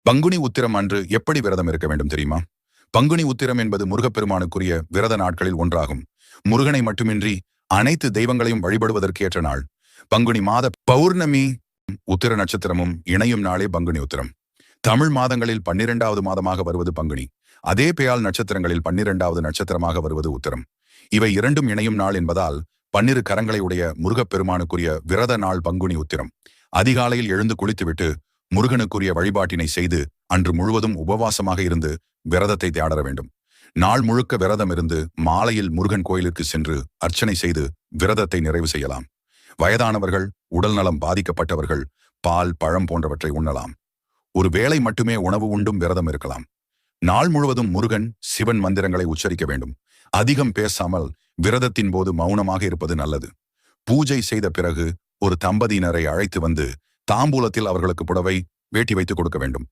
பங்குனி உத்திரம் அன்று எப்படி விரதம் இருக்க வேண்டும் தெரியுமா? பங்குனி உத்திரம் என்பது முருகப்பெருமானுக்குரிய விரத நாட்களில் ஒன்றாகும். முருகனை மட்டுமின்றி அனைத்து தெய்வங்களையும் வழிபடுவதற்கேற்ற நாள். பங்குனி மாத பௌர்ணமி உத்திர நட்சத்திரமும் இணையும் நாளே பங்குனி உத்திரம். தமிழ் மாதங்களில் 12வது மாதமாக வருவது பங்குனி. அதே பெயால் நட்சத்திரங்களில் 12வது நட்சத்திரமாக வருவது உத்திரம். இவை இரண்டும் இணையும் நாள் என்பதால் 12 கரங்களை உடைய முருகப்பெருமானுக்குரிய விரத நாள் பங்குனி உத்திரம். அதிகாலையில் எழுந்து குளித்துவிட்டு முருகனுக்குரிய வழிபாட்டினை செய்து அன்று முழுவதும் உபவாசமாக இருந்து விரதத்தை தேடர வேண்டும். நாள் முழுக்க விரதம் இருந்து மாலையில் முருகன் கோயிலுக்கு சென்று அர்ச்சனை செய்து விரதத்தை நிறைவு செய்யலாம். வயதானவர்கள், உடல்நலம் பாதிக்கப்பட்டவர்கள் பால், பழம் போன்றவற்றை உண்ணலாம். ஒரு வேளை மட்டுமே உணவு உண்டும் விரதம் இருக்கலாம். நாள் முழுவதும் முருகன், சிவன் மந்திரங்களை உச்சரிக்க வேண்டும். அதிகம் பேசாமல் விரதத்தின் போது மௌனமாக இருப்பது நல்லது. பூஜை செய்த பிறகு ஒரு தம்பதியினரை அழைத்து வந்து தாம்பூலத்தில் அவர்களுக்கு புடவை, வேட்டி வைத்து கொடுக்க வேண்டும்.